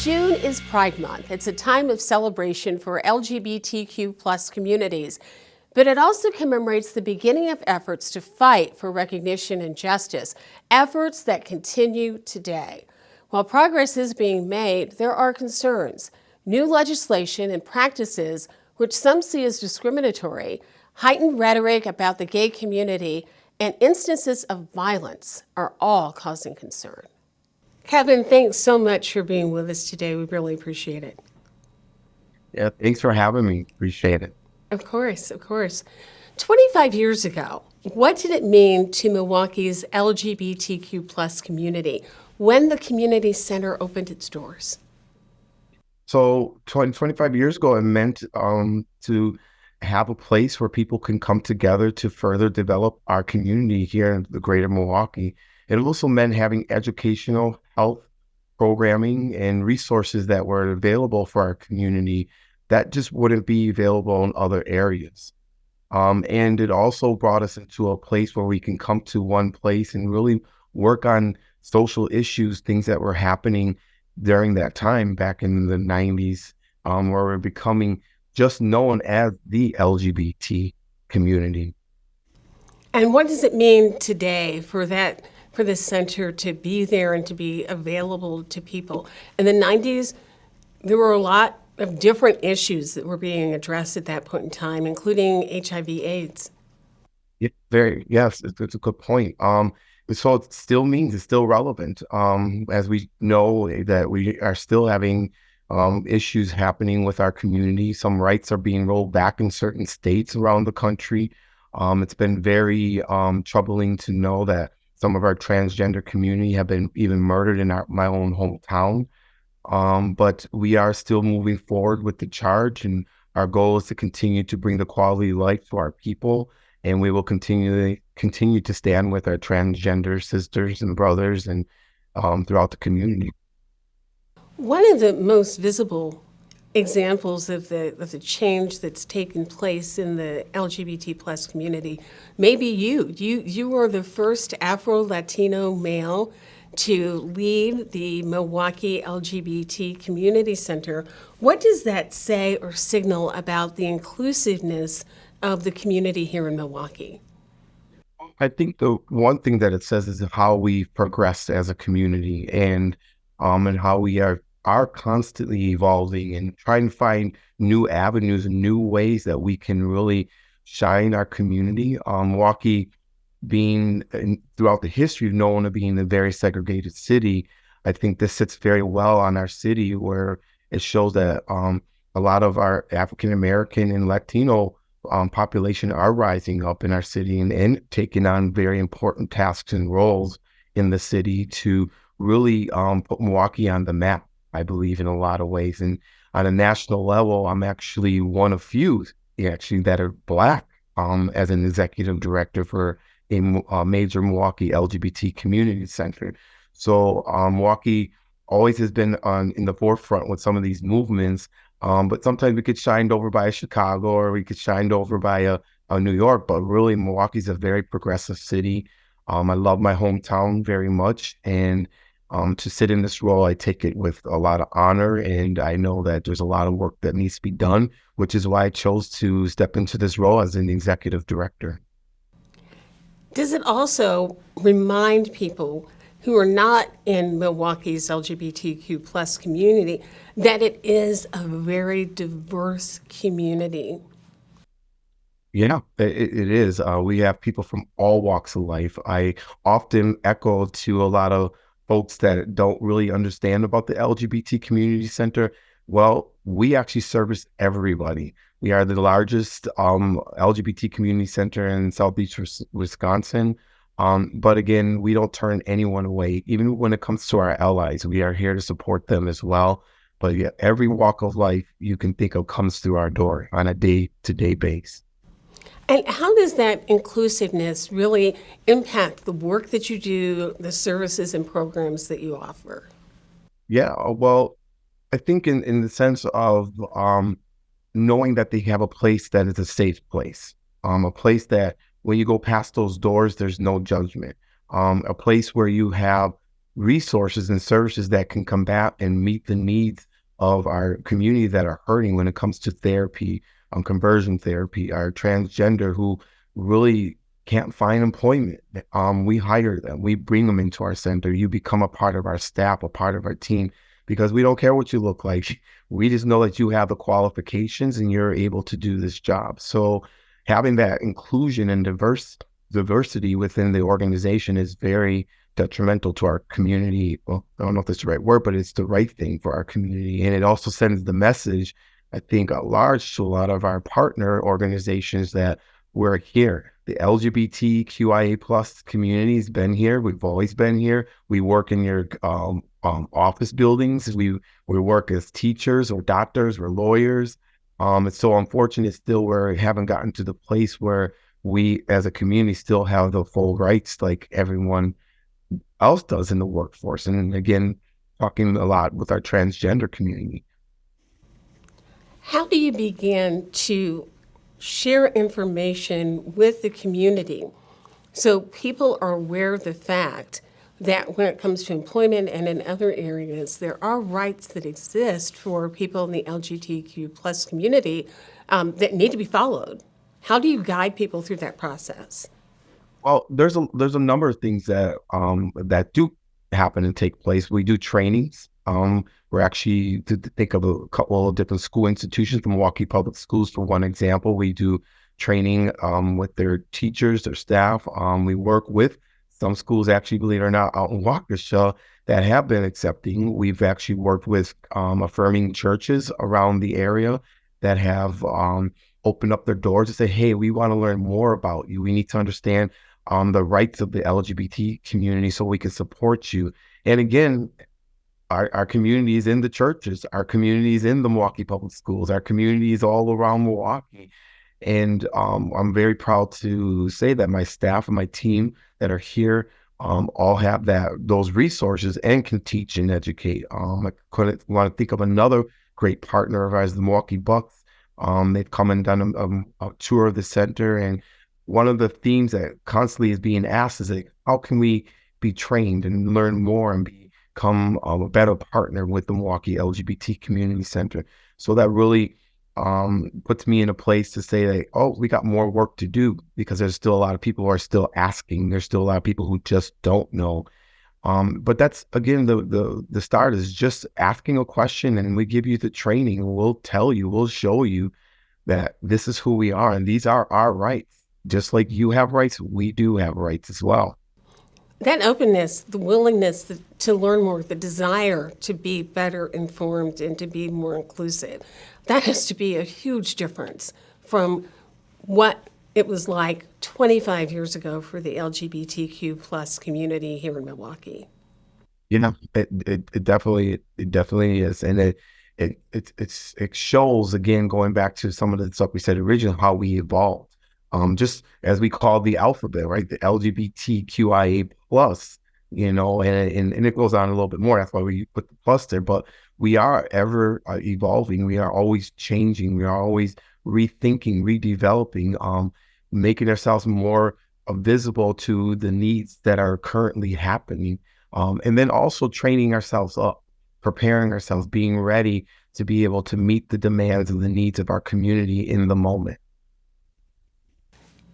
June is Pride Month. It's a time of celebration for LGBTQ plus communities, but it also commemorates the beginning of efforts to fight for recognition and justice, efforts that continue today. While progress is being made, there are concerns. New legislation and practices, which some see as discriminatory, heightened rhetoric about the gay community, and instances of violence are all causing concern. Kevin, thanks so much for being with us today. We really appreciate it. Yeah, thanks for having me. Appreciate it. Of course, of course. 25 years ago, what did it mean to Milwaukee's LGBTQ plus community when the community center opened its doors? So 25 years ago, it meant to have a place where people can come together to further develop our community here in the greater Milwaukee. It also meant having educational, health programming, and resources that were available for our community that just wouldn't be available in other areas. And it also brought us into a place where we can come to one place and really work on social issues, things that were happening during that time back in the 90s, where we're becoming just known as the LGBT community. And what does it mean today for the center to be there and to be available to people? In the 90s, there were a lot of different issues that were being addressed at that point in time, including HIV/AIDS. Yes, it's a good point. So it still means it's still relevant. As we know that we are still having issues happening with our community. Some rights are being rolled back in certain states around the country. It's been very troubling to know that some of our transgender community have been even murdered in my own hometown. But we are still moving forward with the charge, and our goal is to continue to bring the quality of life to our people. And we will continue to stand with our transgender sisters and brothers and throughout the community. One of the most visible examples of the change that's taken place in the LGBT plus community may be you. You were the first Afro-Latino male to lead the Milwaukee LGBT Community Center. What does that say or signal about the inclusiveness of the community here in Milwaukee? I think the one thing that it says is how we've progressed as a community, and how we are constantly evolving and trying to find new avenues and new ways that we can really shine our community. Milwaukee being throughout the history known to being a very segregated city, I think this sits very well on our city, where it shows that a lot of our African American and Latino population are rising up in our city and taking on very important tasks and roles in the city to really put Milwaukee on the map, I believe, in a lot of ways. And on a national level, I'm actually one of few that are Black as an executive director for a major Milwaukee LGBT community center. So Milwaukee always has been in the forefront with some of these movements, but sometimes we get shined over by Chicago, or we get shined over by a New York, but really Milwaukee's a very progressive city. I love my hometown very much, and to sit in this role, I take it with a lot of honor, and I know that there's a lot of work that needs to be done, which is why I chose to step into this role as an executive director. Does it also remind people who are not in Milwaukee's LGBTQ plus community that it is a very diverse community? Yeah, it is. We have people from all walks of life. I often echo to a lot of folks that don't really understand about the LGBT community center. Well, we actually service everybody. We are the largest LGBT community center in Southeast Wisconsin. But again, we don't turn anyone away. Even when it comes to our allies, we are here to support them as well. But yeah, every walk of life you can think of comes through our door on a day-to-day basis. And how does that inclusiveness really impact the work that you do, the services and programs that you offer? Yeah, well, I think in the sense of knowing that they have a place that is a safe place, a place that when you go past those doors, there's no judgment, a place where you have resources and services that can combat and meet the needs of our community that are hurting when it comes to therapy, conversion therapy, our transgender who really can't find employment. We hire them, we bring them into our center. You become a part of our staff, a part of our team, because we don't care what you look like. We just know that you have the qualifications and you're able to do this job. So having that inclusion and diversity within the organization is very detrimental to our community. Well, I don't know if that's the right word, but it's the right thing for our community. And it also sends the message, I think, at large to a lot of our partner organizations that we're here. The LGBTQIA plus community has been here. We've always been here. We work in your office buildings. We work as teachers or doctors or lawyers. It's so unfortunate still we haven't gotten to the place where we as a community still have the full rights like everyone else does in the workforce. And again, talking a lot with our transgender community. How do you begin to share information with the community so people are aware of the fact that when it comes to employment and in other areas, there are rights that exist for people in the LGBTQ plus community that need to be followed? How do you guide people through that process? Well, there's a number of things that do happen and take place. We do trainings. We're actually to think of a couple of different school institutions, the Milwaukee Public Schools, for one example. We do training with their teachers, their staff. We work with some schools, actually, believe it or not, out in Waukesha that have been accepting. We've actually worked with affirming churches around the area that have opened up their doors to say, hey, we want to learn more about you. We need to understand the rights of the LGBT community so we can support you. And again, our communities in the churches, our communities in the Milwaukee Public Schools, our communities all around Milwaukee. And I'm very proud to say that my staff and my team that are here all have those resources and can teach and educate. I want to think of another great partner of ours, the Milwaukee Bucks. They've come and done a tour of the center, and one of the themes that constantly is being asked is like, how can we be trained and learn more and become a better partner with the Milwaukee LGBT Community Center? So that really puts me in a place to say that, oh, we got more work to do, because there's still a lot of people who are still asking. There's still a lot of people who just don't know. But that's, again, the start is just asking a question, and we give you the training. We'll tell you, we'll show you that this is who we are, and these are our rights. Just like you have rights, we do have rights as well. That openness, the willingness to learn more, the desire to be better informed and to be more inclusive, that has to be a huge difference from what it was like 25 years ago for the LGBTQ plus community here in Milwaukee. It definitely is. And it shows, again, going back to some of the stuff we said originally, how we evolved. Just as we call the alphabet, right? The LGBTQIA plus, and it goes on a little bit more. That's why we put the plus there. But we are ever evolving. We are always changing. We are always rethinking, redeveloping, making ourselves more visible to the needs that are currently happening. And then also training ourselves up, preparing ourselves, being ready to be able to meet the demands and the needs of our community in the moment.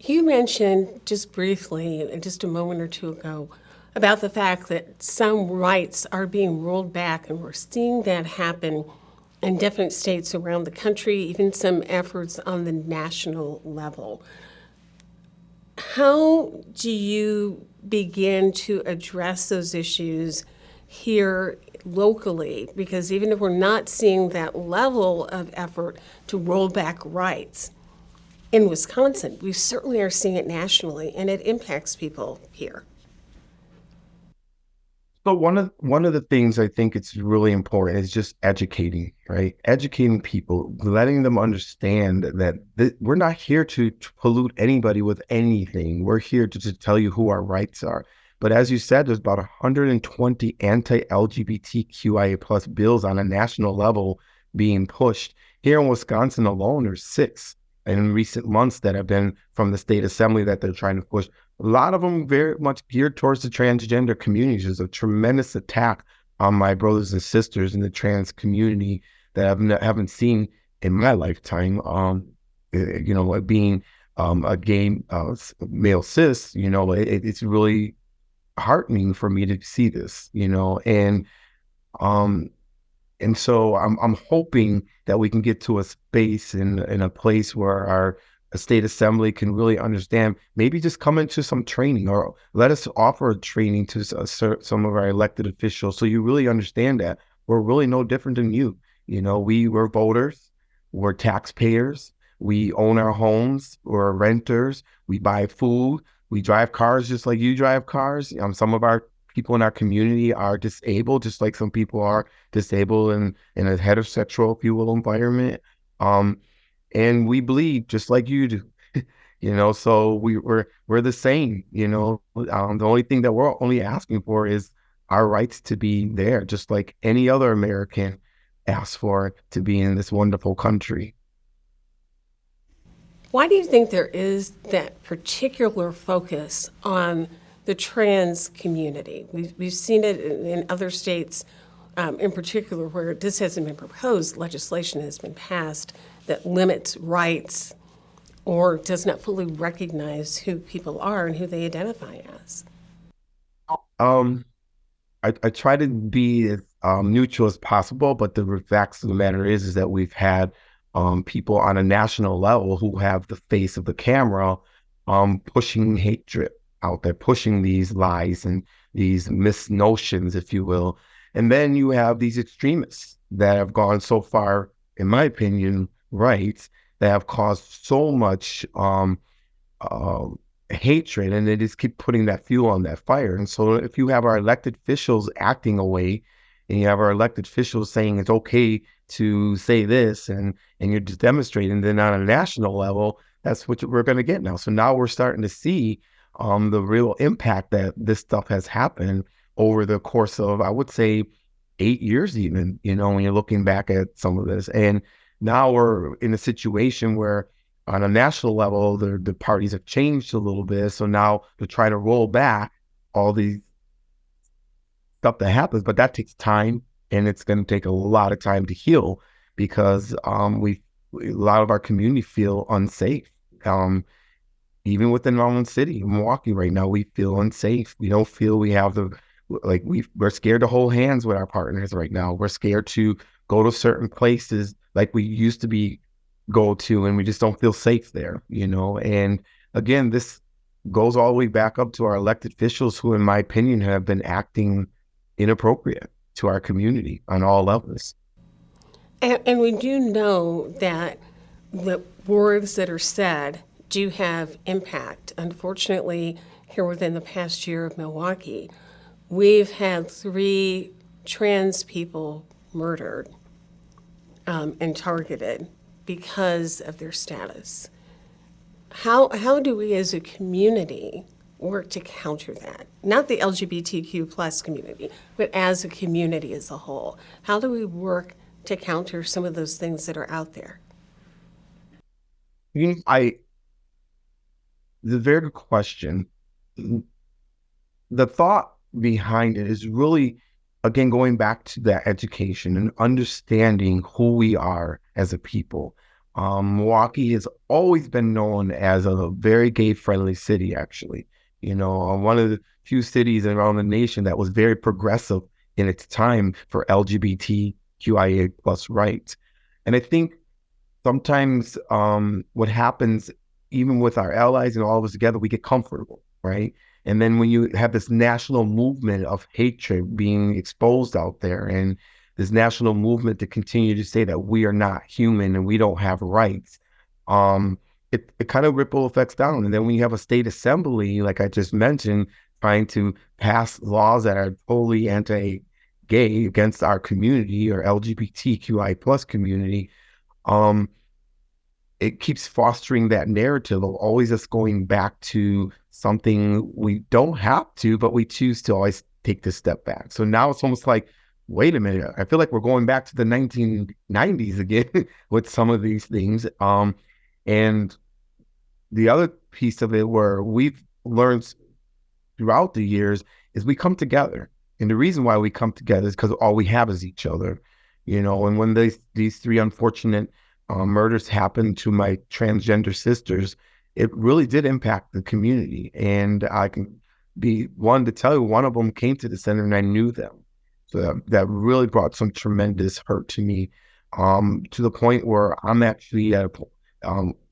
You mentioned just briefly, just a moment or two ago, about the fact that some rights are being rolled back, and we're seeing that happen in different states around the country, even some efforts on the national level. How do you begin to address those issues here locally? Because even if we're not seeing that level of effort to roll back rights in Wisconsin, we certainly are seeing it nationally, and it impacts people here. So one of the things I think it's really important is just educating, right? Educating people, letting them understand that we're not here to pollute anybody with anything. We're here to just tell you who our rights are. But as you said, there's about 120 anti-LGBTQIA plus bills on a national level being pushed. Here in Wisconsin alone, there's 6. in recent months that have been from the state assembly that they're trying to push. A lot of them very much geared towards the transgender communities. There's a tremendous attack on my brothers and sisters in the trans community that haven't seen in my lifetime. Like being a gay male cis, it's really heartening for me to see this, um, and so I'm hoping that we can get to a space in a place where our state assembly can really understand, maybe just come into some training or let us offer training to some of our elected officials so you really understand that we're really no different than you. We're voters, we're taxpayers, we own our homes, we're renters, we buy food, we drive cars just like you drive cars. Some of our people in our community are disabled, just like some people are disabled in a heterosexual, if you will, environment. And we bleed just like you do. So we're the same. The only thing that we're only asking for is our rights to be there, just like any other American asks for to be in this wonderful country. Why do you think there is that particular focus on the trans community? We've seen it in other states, in particular, where this hasn't been proposed, legislation has been passed that limits rights or does not fully recognize who people are and who they identify as. Um, I try to be as neutral as possible, but the facts of the matter is that we've had people on a national level who have the face of the camera pushing hatred out there, pushing these lies and these misnotions, if you will. And then you have these extremists that have gone so far, in my opinion, right, that have caused so much uh, hatred, and they just keep putting that fuel on that fire. And so if you have our elected officials acting away, and you have our elected officials saying it's okay to say this, and you're just demonstrating, then on a national level, that's what we're going to get now. So now we're starting to see the real impact that this stuff has happened over the course of, I would say, 8 years even, when you're looking back at some of this. And now we're in a situation where on a national level, the parties have changed a little bit. So now they're trying to roll back all these stuff that happens, but that takes time, and it's going to take a lot of time to heal because a lot of our community feel unsafe. Even within our own city, Milwaukee right now, we feel unsafe. We don't feel we have we're scared to hold hands with our partners right now. We're scared to go to certain places like we used to go to, and we just don't feel safe there, And again, this goes all the way back up to our elected officials who, in my opinion, have been acting inappropriate to our community on all levels. And we do know that the words that are said do have impact. Unfortunately, here within the past year of Milwaukee, we've had 3 trans people murdered and targeted because of their status. How do we as a community work to counter that? Not the LGBTQ plus community, but as a community as a whole. How do we work to counter some of those things that are out there? The very good question. The thought behind it is really, again, going back to that education and understanding who we are as a people. Milwaukee has always been known as a very gay-friendly city, actually. One of the few cities around the nation that was very progressive in its time for LGBTQIA plus rights. And I think sometimes what happens, even with our allies and all of us together, we get comfortable, right? And then when you have this national movement of hatred being exposed out there, and this national movement to continue to say that we are not human and we don't have rights, it kind of ripple effects down. And then when you have a state assembly, like I just mentioned, trying to pass laws that are totally anti-gay against our community or LGBTQI plus community, it keeps fostering that narrative of always us going back to something we don't have to, but we choose to always take this step back. So now it's almost like, wait a minute, I feel like we're going back to the 1990s again with some of these things. And the other piece of it where we've learned throughout the years is we come together. And the reason why we come together is because all we have is each other, and when these three unfortunate murders happened to my transgender sisters, it really did impact the community. And I can be one to tell you, one of them came to the center and I knew them. So that really brought some tremendous hurt to me, to the point where I'm actually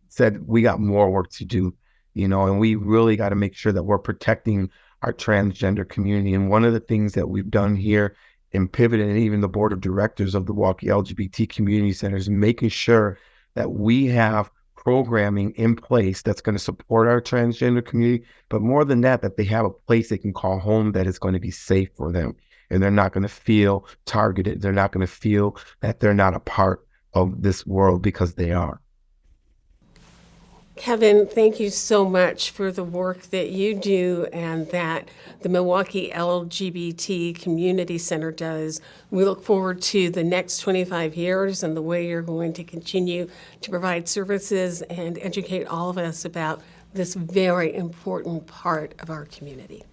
said we got more work to do, and we really got to make sure that we're protecting our transgender community. And one of the things that we've done here in Pivot, and even the board of directors of the Milwaukee LGBT Community Center, is making sure that we have programming in place that's going to support our transgender community, but more than that, that they have a place they can call home that is going to be safe for them. And they're not going to feel targeted. They're not going to feel that they're not a part of this world, because they are. Kevin, thank you so much for the work that you do and that the Milwaukee LGBT Community Center does. We look forward to the next 25 years and the way you're going to continue to provide services and educate all of us about this very important part of our community.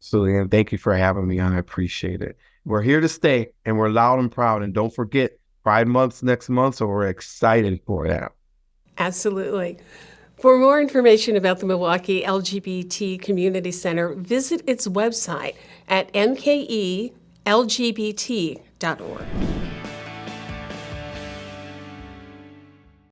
So, and thank you for having me on. I appreciate it. We're here to stay, and we're loud and proud. And don't forget, Pride Month's next month, so we're excited for that. Absolutely. For more information about the Milwaukee LGBT Community Center, visit its website at mkelgbt.org.